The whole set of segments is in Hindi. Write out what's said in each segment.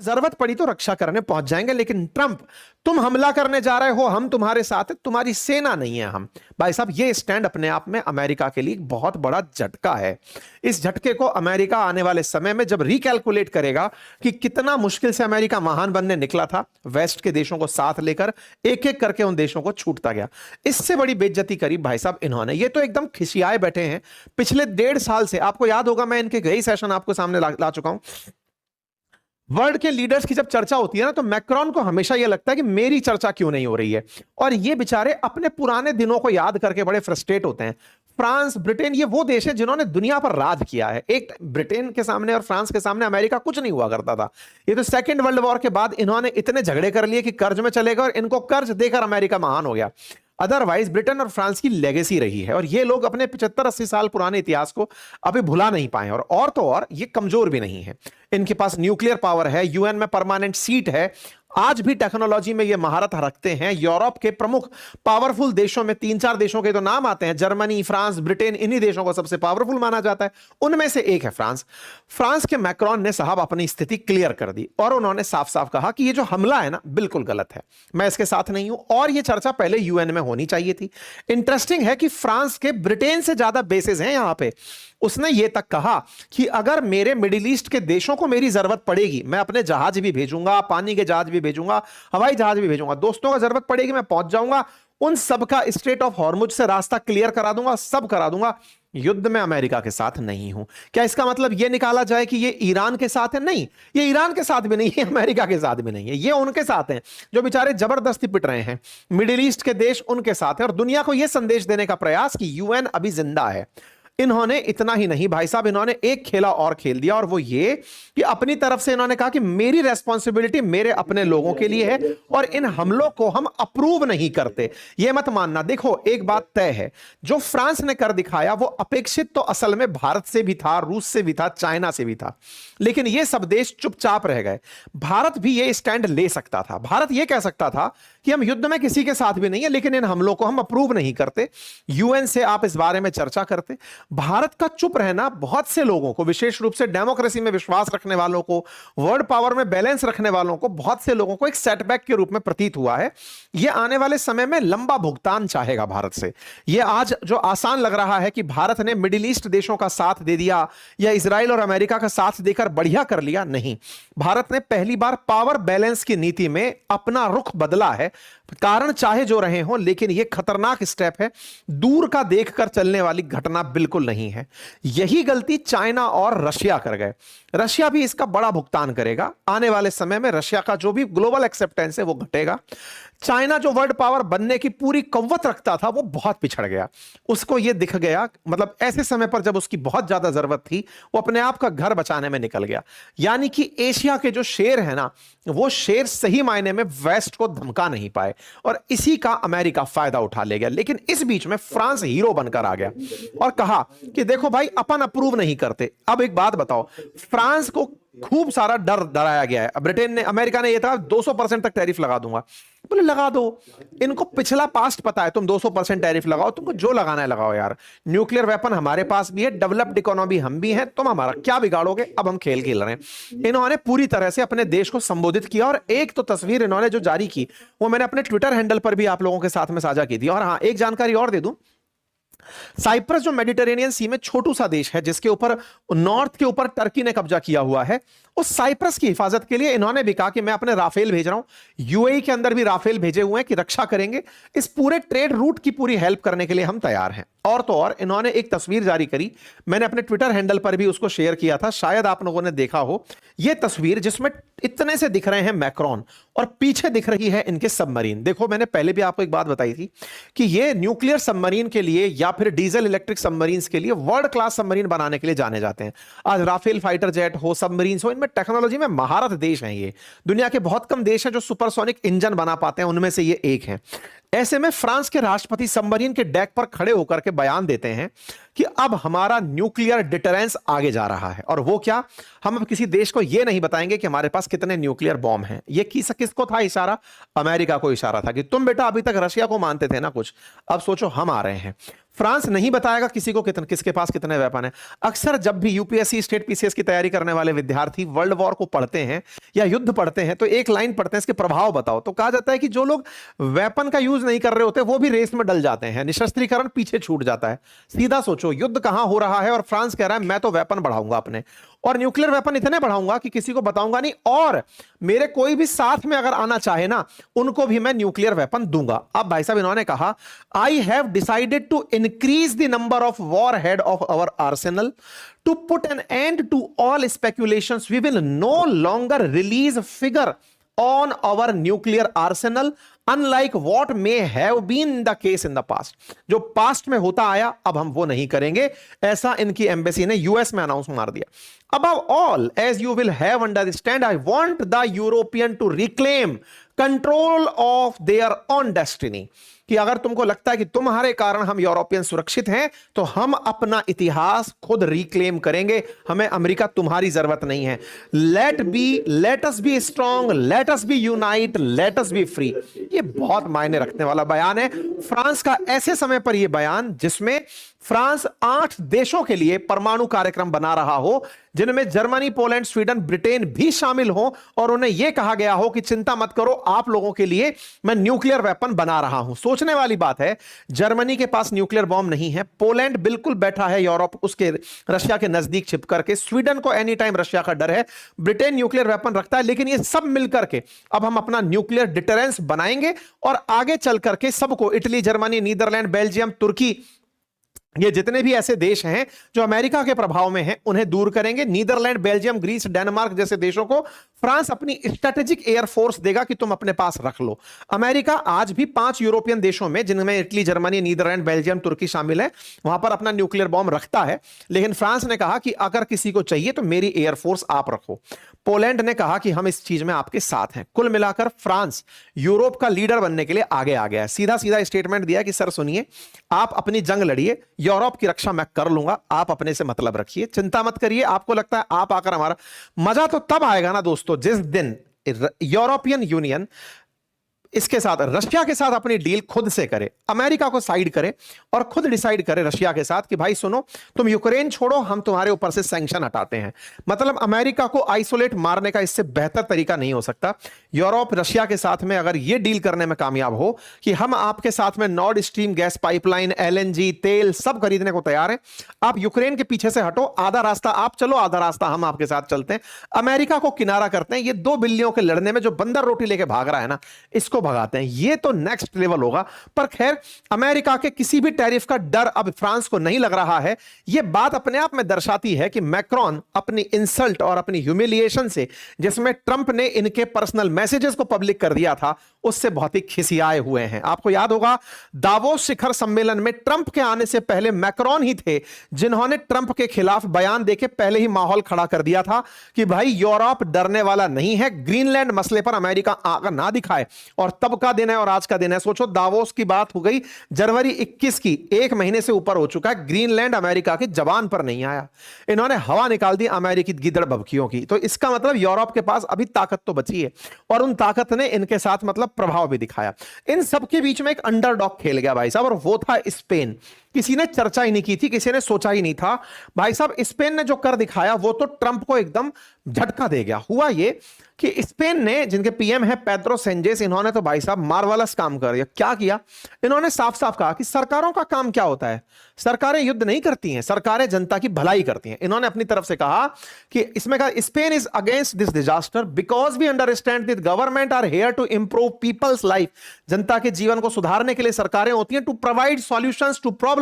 जरूरत पड़ी तो रक्षा करने पहुंच जाएंगे, लेकिन ट्रंप, तुम हमला करने जा रहे हो, हम तुम्हारे साथ हैं, तुम्हारी सेना नहीं है हम। भाई साहब, ये स्टैंड अपने आप में अमेरिका के लिए बहुत बड़ा झटका है। इस झटके को अमेरिका आने वाले समय में जब रिकैलकुलेट करेगा कि कितना मुश्किल से अमेरिका महान बनने निकला था, वेस्ट के देशों को साथ लेकर एक एक करके उन देशों को छूटता गया, इससे बड़ी बेइज्जती करी भाई साहब इन्होंने। ये तो एकदम खिसियाए बैठे हैं पिछले 1.5 साल से। आपको याद होगा, मैं इनके कई सेशन आपको सामने ला चुका हूं। वर्ल्ड के लीडर्स की जब चर्चा होती है ना, तो मैक्रोन को हमेशा यह लगता है कि मेरी चर्चा क्यों नहीं हो रही है, और ये बेचारे अपने पुराने दिनों को याद करके बड़े फ्रस्ट्रेट होते हैं। फ्रांस, ब्रिटेन, ये वो देश है जिन्होंने दुनिया पर राज किया है। एक ब्रिटेन के सामने और फ्रांस के सामने अमेरिका कुछ नहीं हुआ करता था। ये तो सेकंड वर्ल्ड वॉर के बाद इन्होंने इतने झगड़े कर लिए कि कर्ज में चले गए, और इनको कर्ज देकर अमेरिका महान हो गया। अदरवाइज ब्रिटेन और फ्रांस की लेगेसी रही है, और ये लोग अपने 75-80 साल पुराने इतिहास को अभी भुला नहीं पाए। और तो और ये कमजोर भी नहीं है, इनके पास न्यूक्लियर पावर है, यूएन में परमानेंट सीट है, आज भी टेक्नोलॉजी में ये महारत रखते हैं। यूरोप के प्रमुख पावरफुल देशों में 3-4 देशों के तो नाम आते हैं, जर्मनी, फ्रांस, ब्रिटेन, इन्हीं देशों को सबसे पावरफुल माना जाता है, उनमें से एक है फ्रांस। फ्रांस के मैक्रोन ने साहब अपनी स्थिति क्लियर कर दी, और उन्होंने साफ साफ कहा कि ये जो हमला है ना, बिल्कुल गलत है, मैं इसके साथ नहीं हूं, और ये चर्चा पहले यूएन में होनी चाहिए थी। इंटरेस्टिंग है कि फ्रांस के ब्रिटेन से ज्यादा बेसेस हैं यहां पे। उसने ये तक कहा कि अगर मेरे मिडिल ईस्ट के देशों को मेरी जरूरत पड़ेगी, मैं अपने जहाज भी भेजूंगा, पानी के जहाज भी भेजूंगा, हवाई जहाज भी भेजूंगा, दोस्तों का जरूरत पड़ेगी मैं पहुंच जाऊंगा, उन सबका स्ट्रेट ऑफ हॉर्मुज से रास्ता क्लियर करा दूंगा, सब करा दूंगा। युद्ध में अमेरिका के साथ नहीं हूं। क्या इसका मतलब यह निकाला जाए कि ये ईरान के साथ है? नहीं, ये ईरान के साथ भी नहीं है, अमेरिका के साथ भी नहीं है, ये उनके साथ हैं जो बेचारे जबरदस्ती पिट रहे हैं। मिडिल ईस्ट के देश उनके साथ है, और दुनिया को यह संदेश देने का प्रयास कि यूएन अभी जिंदा है। इन्होंने इतना ही नहीं भाई साहब, इन्होंने एक खेला और खेल दिया, और वो ये कि अपनी तरफ से इन्होंने कहा कि मेरी रेस्पॉन्सिबिलिटी मेरे अपने लोगों के लिए है, और इन हमलों को हम अप्रूव नहीं करते। ये मत मानना। देखो, एक बात तय है, जो फ्रांस ने कर दिखाया वो अपेक्षित तो असल में भारत से भी था, रूस से भी था, चाइना से भी था, लेकिन ये सब देश चुपचाप रह गए। भारत भी ये स्टैंड ले सकता था। भारत ये कह सकता था कि हम युद्ध में किसी के साथ भी नहीं है, लेकिन इन हमलों को हम अप्रूव नहीं करते, यूएन से आप इस बारे में चर्चा करते। भारत का चुप रहना बहुत से लोगों को, विशेष रूप से डेमोक्रेसी में विश्वास रखने वालों को, वर्ल्ड पावर में बैलेंस रखने वालों को, बहुत से लोगों को एक सेटबैक के रूप में प्रतीत हुआ है। यह आने वाले समय में लंबा भुगतान चाहेगा भारत से। यह आज जो आसान लग रहा है कि भारत ने मिडिल ईस्ट देशों का साथ दे दिया या इजराइल और अमेरिका का साथ देकर बढ़िया कर लिया, नहीं, भारत ने पहली बार पावर बैलेंस की नीति में अपना रुख बदला है। कारण चाहे जो रहे हो, लेकिन यह खतरनाक स्टेप है, दूर का देखकर चलने वाली घटना बिल्कुल नहीं है। यही गलती चाइना और रशिया कर गए। रशिया भी इसका बड़ा भुगतान करेगा। आने वाले समय में रशिया का जो भी ग्लोबल एक्सेप्टेंस है वो घटेगा। चाइना जो वर्ल्ड पावर बनने की पूरी कव्वत रखता था, वो बहुत पिछड़ गया। उसको यह दिख गया, मतलब ऐसे समय पर जब उसकी बहुत ज्यादा जरूरत थी, वो अपने आप का घर बचाने में निकल गया। यानी कि एशिया के जो शेर है ना, वो शेर सही मायने में वेस्ट को धमका नहीं पाए, और इसी का अमेरिका फायदा उठा ले गया। लेकिन इस बीच में फ्रांस हीरो बनकर आ गया और कहा कि देखो भाई, अपन अप्रूव नहीं करते। अब एक बात बताओ, फ्रांस को खूब सारा डराया गया है। ब्रिटेन ने, अमेरिका ने यह था 200% तक टैरिफ लगा दूंगा। बोले लगा दो, इनको पिछला पास्ट पता है, तुम 200% टैरिफ लगाओ, तुमको जो लगाना है लगाओ यार, न्यूक्लियर वेपन हमारे पास भी है, डेवलप्ड इकोनॉमी हम भी हैं, तुम हमारा क्या बिगाड़ोगे, अब हम खेल खेल रहे हैं। इन्होंने पूरी तरह से अपने देश को संबोधित किया, और एक तो तस्वीर इन्होंने जो जारी की वो मैंने अपने ट्विटर हैंडल पर भी आप लोगों के साथ में साझा की थी। और हाँ, एक जानकारी और दे दूं, साइप्रस जो मेडिटेरेनियन सी में छोटू सा देश है, जिसके ऊपर नॉर्थ के ऊपर टर्की ने कब्जा किया हुआ है, उस साइप्रस की हिफाजत के लिए इन्होंने भी कहा कि मैं अपने राफेल भेज रहा हूं। यूएई के अंदर भी राफेल भेजे हुए हैं कि रक्षा करेंगे, इस पूरे ट्रेड रूट की पूरी हेल्प करने के लिए हम तैयार हैं। और तो और इन्होंने एक तस्वीर जारी करी, मैंने अपने ट्विटर हैंडल पर भी उसको शेयर किया था, शायद आप लोगों ने देखा हो। यह तस्वीर जिसमें इतने से दिख रहे हैं मैक्रोन, और पीछे दिख रही है इनके सबमरीन। देखो, मैंने पहले भी आपको एक बात बताई थी कि ये न्यूक्लियर सबमरीन के लिए या फिर डीजल इलेक्ट्रिक सबमरीन के लिए वर्ल्ड क्लास सबमरीन बनाने के लिए जाने जाते हैं। आज राफेल फाइटर जेट हो, सबमरीन हो, इनमें टेक्नोलॉजी में महारत देश हैं। ये दुनिया के बहुत कम देश हैं जो सुपरसोनिक इंजन बना पाते हैं, उनमें से ये एक है। ऐसे में फ्रांस के राष्ट्रपति सबमरीन के डेक पर खड़े होकर के बयान देते हैं कि अब हमारा न्यूक्लियर डिटरेंस आगे जा रहा है। और वो क्या, हम अब किसी देश को यह नहीं बताएंगे कि हमारे पास कितने न्यूक्लियर बॉम्ब हैं। ये किसको था इशारा? अमेरिका को इशारा था कि तुम बेटा अभी तक रशिया को मानते थे ना कुछ, अब सोचो हम आ रहे हैं। फ्रांस नहीं बताएगा किसी को किसके पास कितने वेपन है। अक्सर जब भी यूपीएससी स्टेट पीसीएस की तैयारी करने वाले विद्यार्थी वर्ल्ड वॉर को पढ़ते हैं या युद्ध पढ़ते हैं तो एक लाइन पढ़ते हैं, इसके प्रभाव बताओ। तो कहा जाता है कि जो लोग वेपन का यूज नहीं कर रहे होते वो भी रेस में डल जाते हैं, निशस्त्रीकरण पीछे छूट जाता है। सीधा सोचो, युद्ध कहां हो रहा है और फ्रांस कह रहा है मैं तो वेपन बढ़ाऊंगा अपने, और न्यूक्लियर वेपन इतने बढ़ाऊंगा कि किसी को बताऊंगा नहीं, और मेरे कोई भी साथ में अगर आना चाहे ना उनको भी मैं न्यूक्लियर वेपन दूंगा। अब भाई साहब इन्होंने कहा I have decided to increase the number of warhead of our arsenal to put an end to all speculations, we will no longer release figure on our nuclear arsenal unlike what may have been the case in the past। जो पास्ट में होता आया अब हम वो नहीं करेंगे, ऐसा इनकी एम्बेसी ने यूएस में अनाउंस मार दिया। Above all, as you will have understand, I want the European to reclaim control of their own destiny। कि अगर तुमको लगता है कि तुम्हारे कारण हम यूरोपियन सुरक्षित हैं तो हम अपना इतिहास खुद रिक्लेम करेंगे, हमें अमेरिका तुम्हारी जरूरत नहीं है। Let us B strong, let us B unite, let us B free. ये बहुत मायने रखने वाला बयान है फ्रांस का, ऐसे समय पर यह बयान जिसमें फ्रांस 8 देशों के लिए परमाणु कार्यक्रम बना रहा हो, जिनमें जर्मनी, पोलैंड, स्वीडन, ब्रिटेन भी शामिल हो, और उन्हें यह कहा गया हो कि चिंता मत करो, आप लोगों के लिए मैं न्यूक्लियर वेपन बना रहा हूं। सोचने वाली बात है, जर्मनी के पास न्यूक्लियर बॉम्ब नहीं है, पोलैंड बिल्कुल बैठा है यूरोप उसके रशिया के नजदीक छिप करके, स्वीडन को एनी टाइम रशिया का डर है, ब्रिटेन न्यूक्लियर वेपन रखता है, लेकिन ये सब मिलकर के अब हम अपना न्यूक्लियर डिटरेंस बनाएंगे और आगे चल करके सबको, इटली, जर्मनी, नीदरलैंड, बेल्जियम, तुर्की, ये जितने भी ऐसे देश हैं जो अमेरिका के प्रभाव में हैं उन्हें दूर करेंगे। नीदरलैंड, बेल्जियम, ग्रीस, डेनमार्क जैसे देशों को फ्रांस अपनी स्ट्रेटेजिक एयर फोर्स देगा कि तुम अपने पास रख लो। अमेरिका आज भी 5 यूरोपियन देशों में, जिनमें इटली, जर्मनी, नीदरलैंड, बेल्जियम, तुर्की शामिल है, वहां पर अपना न्यूक्लियर बॉम्ब रखता है, लेकिन फ्रांस ने कहा कि अगर किसी को चाहिए तो मेरी एयर फोर्स आप रखो। पोलैंड ने कहा कि हम इस चीज में आपके साथ हैं। कुल मिलाकर फ्रांस यूरोप का लीडर बनने के लिए आगे आ गया है। सीधा सीधा स्टेटमेंट दिया कि सर सुनिए, आप अपनी जंग लड़िए, यूरोप की रक्षा मैं कर लूंगा, आप अपने से मतलब रखिए, चिंता मत करिए। आपको लगता है आप आकर हमारा मजा तो तब आएगा ना दोस्तों जिस दिन यूरोपियन यूनियन इसके साथ, रशिया के साथ अपनी डील खुद से करे, अमेरिका को साइड करे और खुद डिसाइड करे रशिया के साथ कि भाई सुनो, तुम यूक्रेन छोड़ो, हम तुम्हारे ऊपर से सैंक्शन हटाते हैं। मतलब अमेरिका को आइसोलेट मारने का इससे बेहतर तरीका नहीं हो सकता। यूरोप रशिया के साथ में अगर यह डील करने में कामयाब हो कि हम आपके साथ में Nord stream gas pipeline, LNG, तेल सब खरीदने को तैयार है, आप यूक्रेन के पीछे से हटो, आधा रास्ता आप चलो, आधा रास्ता हम आपके साथ चलते हैं, अमेरिका को किनारा करते हैं, ये 2 बिल्लियों के लड़ने में जो बंदर रोटी लेके भाग रहा है ना, इसको भगाते हैं, ये तो नेक्स्ट लेवल होगा। पर खैर, अमेरिका के किसी भी टैरिफ का डर अब फ्रांस को नहीं लग रहा है। यह बात अपने आप में दर्शाती है कि मैक्रोन अपनी इंसल्ट और अपनी ह्यूमिलिएशन से, जिसमें ट्रंप ने इनके पर्सनल मैसेजेस को पब्लिक कर दिया था, उससे बहुत ही खिसियाए हुए हैं। आपको याद होगा दावोस शिखर सम्मेलन में ट्रंप के आने से पहले मैक्रोन ही थे जिन्होंने ट्रंप के खिलाफ बयान देके पहले ही माहौल खड़ा कर दिया था कि भाई यूरोप डरने वाला नहीं है, ग्रीनलैंड मसले पर अमेरिका आकर ना दिखाए। और तब का दिन है और आज का दिन है, सोचो दावोस की बात हो गई जनवरी 21 की, 1 महीने से ऊपर हो चुका है, ग्रीनलैंड अमेरिका की जबान पर नहीं आया, इन्होंने हवा निकाल दी अमेरिकी गिदड़ बबकियों की। तो इसका मतलब यूरोप के पास अभी ताकत तो बची है और उन ताकत ने इनके साथ मतलब प्रभाव भी दिखाया। इन सबके बीच में एक अंडरडॉग खेल गया भाई साहब, और वो था स्पेन। किसी ने चर्चा ही नहीं की थी, किसी ने सोचा ही नहीं था। भाई साहब स्पेन ने जो कर दिखाया वो तो ट्रंप को एकदम झटका दे गया। हुआ ये कि स्पेन ने, जिनके पीएम है पेड्रो सेंचेज, इन्होंने तो भाई साहब मार्वलस काम कर दिया। क्या किया इन्होंने? साफ साफ कहा कि सरकारों का काम क्या होता है, सरकारें युद्ध नहीं करती हैं, सरकारें जनता की भलाई करती हैं। इन्होंने अपनी तरफ से कहा कि इसमें कहा Spain is against this disaster because we understand that government are here to improve people's life. जनता के जीवन को सुधारने के लिए सरकारें होती हैं, to provide solutions to problem,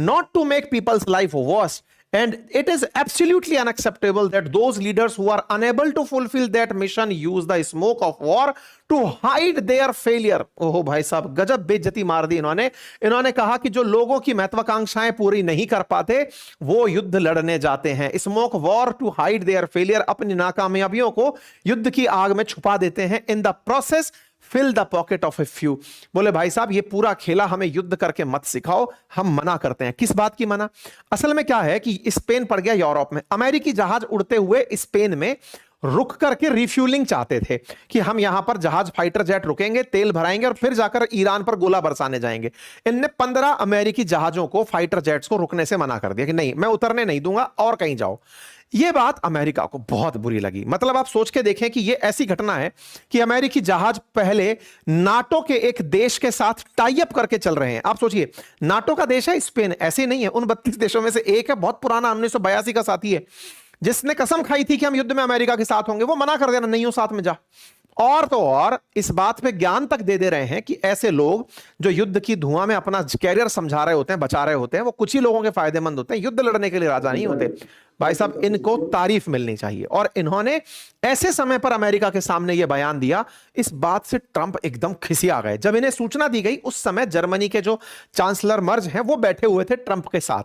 not to make people's life worse, and it is absolutely unacceptable that those leaders who are unable to fulfill that mission use the smoke of war to hide their failure। ओहो भाई साहब गजब बेइज्जती मार दी इन्होंने। इन्होंने कहा कि जो लोगों की महत्वाकांक्षाएं पूरी नहीं कर पाते वो युद्ध लड़ने जाते हैं, smoke war to hide their failure, अपनी नाकामयाबियों को युद्ध की आग में छुपा देते हैं। In the process fill the pocket of a few. बोले भाई साहब ये पूरा खेला हमें युद्ध करके मत सिखाओ, हम मना करते हैं। किस बात की मना? असल में क्या है कि स्पेन पड़ गया यूरोप में, अमेरिकी जहाज उड़ते हुए स्पेन में रुक करके रिफ्यूलिंग चाहते थे कि हम यहां पर जहाज फाइटर जेट रुकेंगे, तेल भराएंगे और फिर जाकर ईरान पर गोला बरसाने जाएंगे। इनने 15 अमेरिकी जहाजों को, फाइटर जेट्स को रुकने से मना कर दिया कि नहीं, मैं उतरने नहीं दूंगा और कहीं जाओ। यह बात अमेरिका को बहुत बुरी लगी। मतलब आप सोच के देखें कि यह ऐसी घटना है कि अमेरिकी जहाज पहले नाटो के एक देश के साथ टाई अप करके चल रहे हैं। आप सोचिए, नाटो का देश है स्पेन, ऐसे नहीं है, उन 32 देशों में से एक है, बहुत पुराना 1982 का साथी है, जिसने कसम खाई थी कि हम युद्ध में अमेरिका के साथ होंगे। वो मना कर देना, नहीं हो साथ में जा। और तो और इस बात पे ज्ञान तक दे रहे हैं कि ऐसे लोग जो युद्ध की धुआं में अपना कैरियर समझा रहे होते हैं, बचा रहे होते हैं, वो कुछ ही लोगों के फायदेमंद होते हैं, युद्ध लड़ने के लिए राजा नहीं होते। भाई साहब, इनको तारीफ मिलनी चाहिए। और इन्होंने ऐसे समय पर अमेरिका के सामने यह बयान दिया, इस बात से ट्रंप एकदम खिसिया गए। जब इन्हें सूचना दी गई, उस समय जर्मनी के जो चांसलर मर्ज हैं वो बैठे हुए थे ट्रंप के साथ।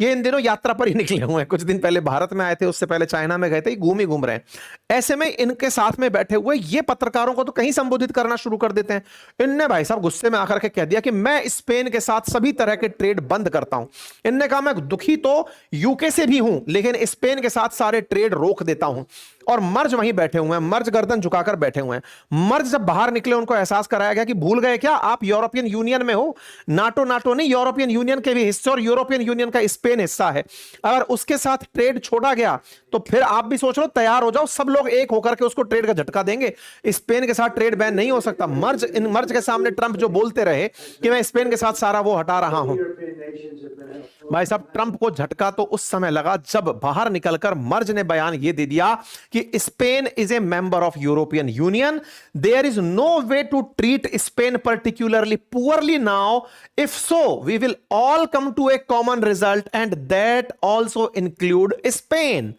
ये इन दिनों यात्रा पर ही निकले हुए हैं, कुछ दिन पहले भारत में आए थे, उससे पहले चाइना में गए थे, घूम ही घूम रहे हैं। ऐसे में इनके साथ में बैठे हुए ये पत्रकारों को तो कहीं संबोधित करना शुरू कर देते हैं। इनने भाई साहब गुस्से में आकर के कह दिया कि मैं स्पेन के साथ सभी तरह के ट्रेड बंद करता हूं। इनने कहा मैं दुखी तो यूके से भी हूं, लेकिन स्पेन के साथ सारे ट्रेड रोक देता हूं। और मर्ज वहीं बैठे हुए हैं, मर्ज गर्दन झुकाकर बैठे हुए हैं। मर्ज जब बाहर निकले, उनको एहसास कराया गया कि भूल गए क्या, आप यूरोपियन यूनियन में हो। नाटो नहीं, यूरोपियन यूनियन के भी हिस्से, और यूरोपियन यूनियन का स्पेन हिस्सा है। अगर उसके साथ ट्रेड छोड़ा गया तो फिर आप भी सोच लो, तैयार हो जाओ, सब लोग एक होकर के उसको ट्रेड का झटका देंगे। स्पेन के साथ ट्रेड बैन नहीं हो सकता। मर्ज के सामने ट्रंप जो बोलते रहे कि मैं स्पेन के साथ सारा वो हटा रहा हूं, भाई साहब ट्रंप को झटका तो उस समय लगा जब बाहर निकलकर मर्ज ने बयान यह दे दिया कि Spain is a member of European Union, there is no way to treat Spain particularly poorly now, if so we will all come to a common result and that also include Spain.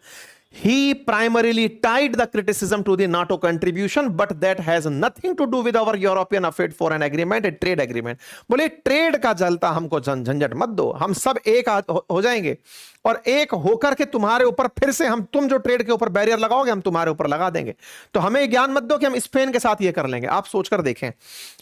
He primarily tied the criticism to the NATO contribution, but that has nothing to do with our European effort for an agreement, a trade agreement. बोले ट्रेड का जलता हमको झंझट मत दो, हम सब एक हो जाएंगे और एक होकर के तुम्हारे ऊपर फिर से तुम जो ट्रेड के ऊपर बैरियर लगाओगे हम तुम्हारे ऊपर लगा देंगे। तो हमें ज्ञान मत दो कि हम स्पेन के साथ ये कर लेंगे। आप सोचकर देखें,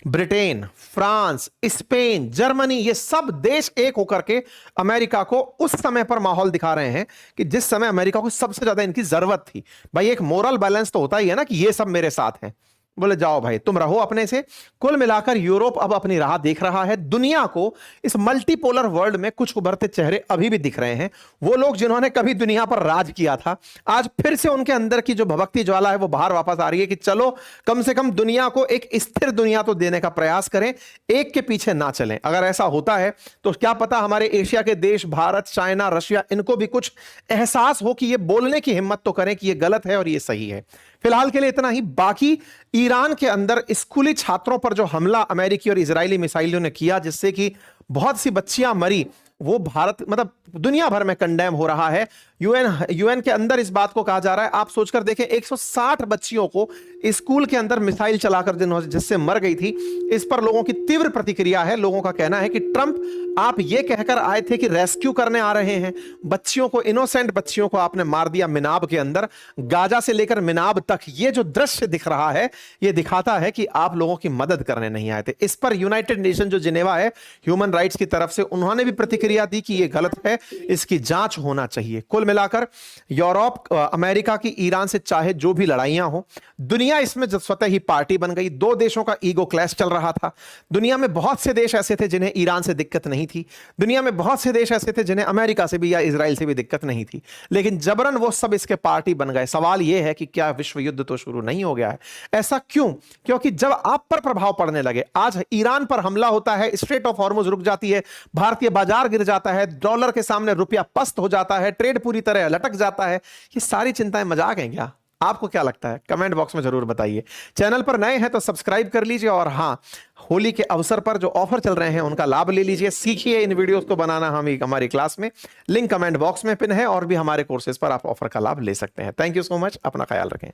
ब्रिटेन, फ्रांस, स्पेन, जर्मनी, ये सब देश एक होकर के अमेरिका को उस समय पर माहौल दिखा रहे हैं कि जिस समय अमेरिका को सबसे ज्यादा इनकी जरूरत थी। भाई एक मोरल बैलेंस तो होता ही है ना कि ये सब मेरे साथ हैं। बोले जाओ भाई तुम रहो अपने से। कुल मिलाकर यूरोप अब अपनी राह देख रहा है। दुनिया को इस मल्टीपोलर वर्ल्ड में कुछ उभरते चेहरे अभी भी दिख रहे हैं। वो लोग जिन्होंने कभी दुनिया पर राज किया था, आज फिर से उनके अंदर की जो भभकती ज्वाला है वो बाहर वापस आ रही है कि चलो कम से कम दुनिया को एक स्थिर दुनिया तो देने का प्रयास करें, एक के पीछे ना चलें। अगर ऐसा होता है तो क्या पता हमारे एशिया के देश, भारत, चाइना, रशिया, इनको भी कुछ एहसास हो कि ये बोलने की हिम्मत तो करें कि ये गलत है और ये सही है। फिलहाल के लिए इतना ही। बाकी ईरान के अंदर स्कूली छात्रों पर जो हमला अमेरिकी और इजरायली मिसाइलों ने किया, जिससे कि बहुत सी बच्चियां मरी, वो भारत मतलब दुनिया भर में कंडेम हो रहा है। यूएन के अंदर इस बात को कहा जा रहा है। आप सोचकर देखें, 160 बच्चियों को स्कूल के अंदर मिसाइल चलाकर जिससे मर गई थी, इस पर लोगों की तीव्र प्रतिक्रिया है। लोगों का कहना है कि ट्रंप आप ये कहकर आए थे कि रेस्क्यू करने आ रहे हैं बच्चियों को, इनोसेंट बच्चियों को आपने मार दिया मिनाब के अंदर। गाजा से लेकर मिनाब तक ये जो दृश्य दिख रहा है, ये दिखाता है कि आप लोगों की मदद करने नहीं आए थे। इस पर यूनाइटेड नेशन जो जिनेवा है ह्यूमन राइट्स की तरफ से, उन्होंने भी प्रतिक्रिया दी कि ये गलत है, इसकी जांच होना चाहिए। कुल मिलाकर यूरोप, अमेरिका की ईरान से चाहे जो भी लड़ाइयां हो, दुनिया इसमें स्वतः ही पार्टी बन गई। दो देशों का ईगो क्लैश चल रहा था। दुनिया में बहुत से देश ऐसे थे जिन्हें ईरान से दिक्कत नहीं थी। दुनिया में बहुत से देश ऐसे थे जिन्हें अमेरिका से भी या इजराइल से भी दिक्कत नहीं थी, लेकिन जबरन वो सब इसके पार्टी बन गए। सवाल यह है कि क्या विश्व युद्ध तो शुरू नहीं हो गया है? ऐसा क्यों? क्योंकि जब आप पर प्रभाव पड़ने लगे, आज ईरान पर हमला होता है, स्ट्रेट ऑफ हॉर्मुज रुक जाती है, भारतीय बाजार गिर जाता है, डॉलर के सामने रुपया पस्त हो जाता है, ट्रेड पूरी तरह लटक जाता है, ये सारी चिंताएं मजाक हैं क्या? आपको क्या लगता है? कमेंट बॉक्स में जरूर बताइए। चैनल पर नए हैं तो सब्सक्राइब कर लीजिए, और हां, होली के अवसर पर जो ऑफर चल रहे हैं उनका लाभ ले लीजिए। सीखिए इन वीडियोस को बनाना हमारी क्लास में, लिंक कमेंट बॉक्स में पिन है, और भी हमारे कोर्सेज पर आप ऑफर का लाभ ले सकते हैं। थैंक यू सो मच, अपना ख्याल रखें।